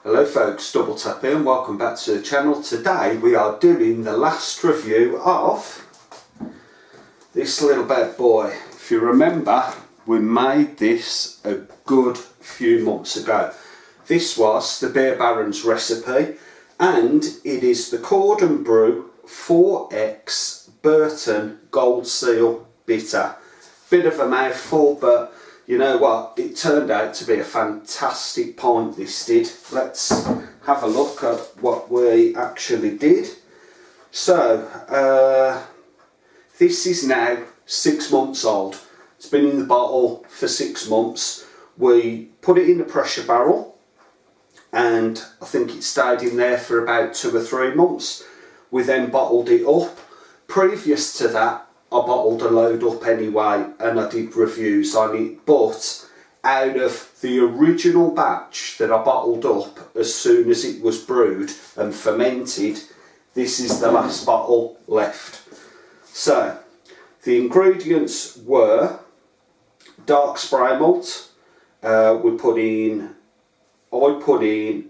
Hello folks, Double Tap here and welcome back to the channel. Today we are doing the last review of this little bad boy. If you remember, we made this a good few months ago. This was the Beer Baron's recipe and it is the Cordon Brew 4X Burton Gold Seal Bitter. Bit of a mouthful, but you know what, it turned out to be a fantastic pint, this did. Let's have a look at what we actually did. So, this is now 6 months old. It's been in the bottle for 6 months. We put it in a pressure barrel and I think it stayed in there for about 2 or 3 months. We then bottled it up. Previous to that, I bottled a load up anyway and I did reviews on it, but out of the original batch that I bottled up as soon as it was brewed and fermented, this is the last bottle left. So the ingredients were dark spray malt. I put in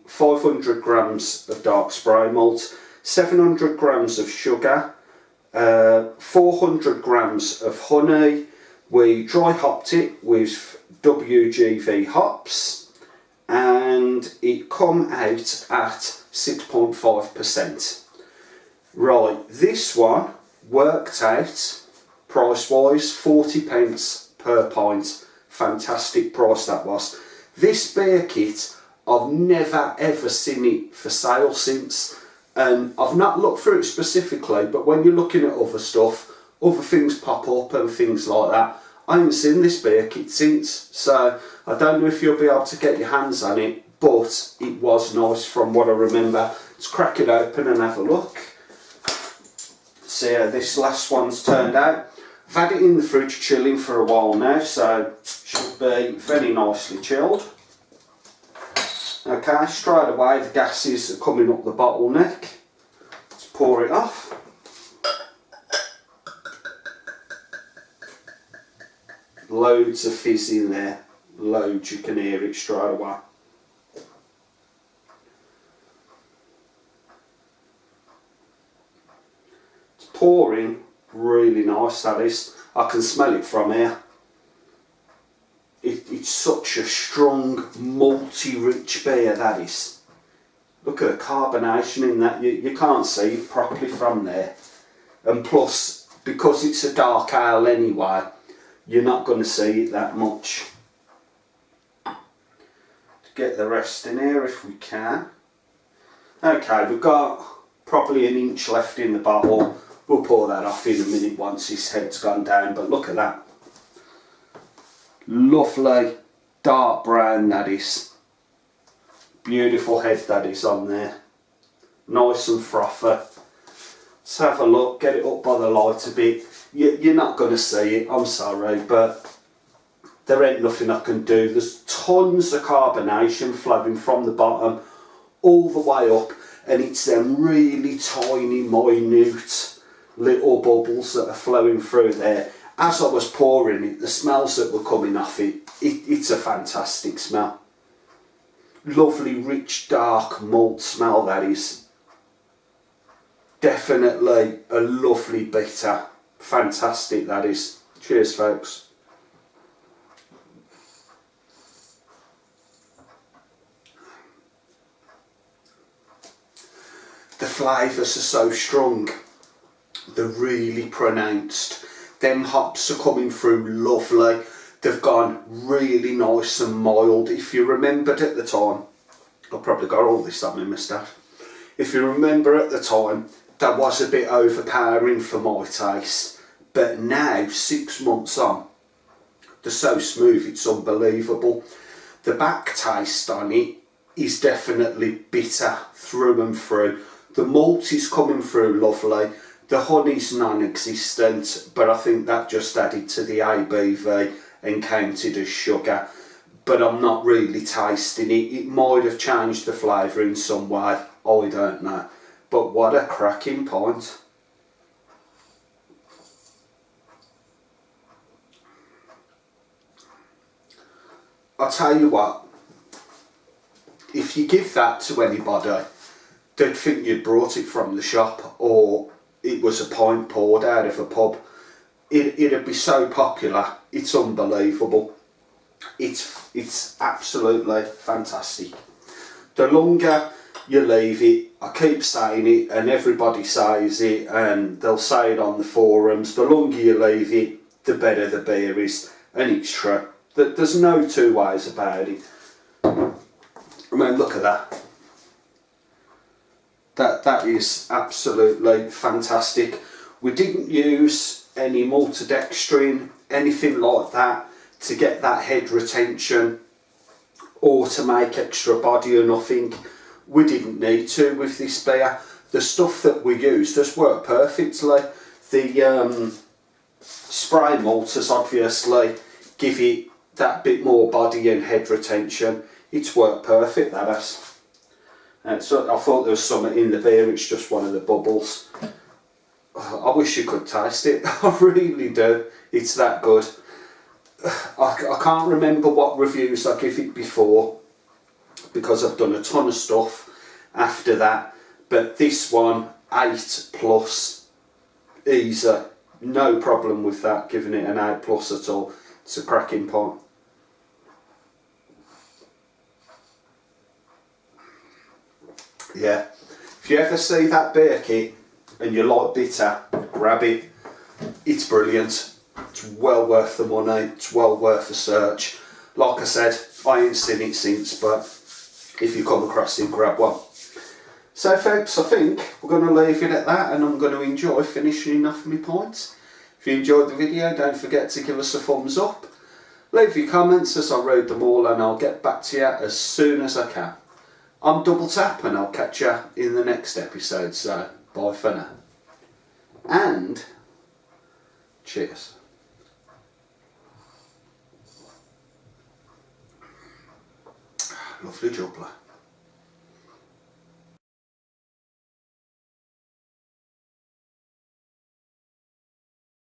500 grams of dark spray malt, 700 grams of sugar, 400 grams of honey. We dry hopped it with WGV hops and it come out at 6.5%. Right, this one worked out price wise 40p per pint. Fantastic price that was. This beer kit, I've never ever seen it for sale since. And I've not looked through it specifically, but when you're looking at other stuff, other things pop up and things like that. I haven't seen this beer kit since, so I don't know if you'll be able to get your hands on it, but it was nice from what I remember. Let's crack it open and have a look. See how this last one's turned out. I've had it in the fridge chilling for a while now, so should be very nicely chilled. Okay, straight away the gases are coming up the bottleneck. Let's pour it off. Loads of fizz in there, loads, you can hear it straight away. It's pouring really nice, that is. I can smell it from here. It's such a strong, malty, rich beer, that is. Look at the carbonation in that. You can't see it properly from there. And plus, because it's a dark ale anyway, you're not going to see it that much. To get the rest in here if we can. Okay, we've got probably an inch left in the bottle. We'll pour that off in a minute once his head's gone down, but look at that. Lovely dark brown, that is. Beautiful head that is on there. Nice and frothy. Let's have a look, get it up by the light a bit. You're not going to see it, I'm sorry, but there ain't nothing I can do. There's tons of carbonation flowing from the bottom all the way up, and it's them really tiny, minute little bubbles that are flowing through there. As I was pouring it, the smells that were coming off it's a fantastic smell. Lovely, rich, dark malt smell, that is. Definitely a lovely bitter. Fantastic, that is. Cheers, folks. The flavours are so strong. They're really pronounced. Them hops are coming through lovely. They've gone really nice and mild. If you remembered at the time, I've probably got all this on my moustache. If you remember at the time, that was a bit overpowering for my taste. But now, 6 months on, they're so smooth, it's unbelievable. The back taste on it is definitely bitter through and through. The malt is coming through lovely. The honey's non-existent, but I think that just added to the ABV and counted as sugar. But I'm not really tasting it. It might have changed the flavour in some way, I don't know. But what a cracking pint. I'll tell you what, if if you give that to anybody, they'd think you'd brought it from the shop or it was a pint poured out of a pub. It'd be so popular, it's unbelievable. It's absolutely fantastic. The longer you leave it, I keep saying it and everybody says it and they'll say it on the forums, the longer you leave it, the better the beer is, and it's true. There's no two ways about it. I mean, look at that. That is absolutely fantastic. We didn't use any maltodextrin, anything like that, to get that head retention or to make extra body or nothing. We didn't need to with this beer. The stuff that we used just worked perfectly. The spray malters obviously give it that bit more body and head retention. It's worked perfect, that has. So I thought there was something in the beer, it's just one of the bubbles. I wish you could taste it, I really do. It's that good. I can't remember what reviews I give it before because I've done a ton of stuff after that, but this one, 8+, easy, no problem with that, giving it an 8+ at all. It's a cracking pint. Yeah, if you ever see that beer kit and you like bitter, grab it. It's brilliant. It's well worth the money. It's well worth the search. Like I said, I ain't seen it since, but if you come across it, grab one. So folks, I think we're going to leave it at that, and I'm going to enjoy finishing off my pints. If you enjoyed the video, don't forget to give us a thumbs up. Leave your comments as I read them all, and I'll get back to you as soon as I can. I'm Double Tap, and I'll catch you in the next episode, so bye for now. And cheers. Lovely jubbler.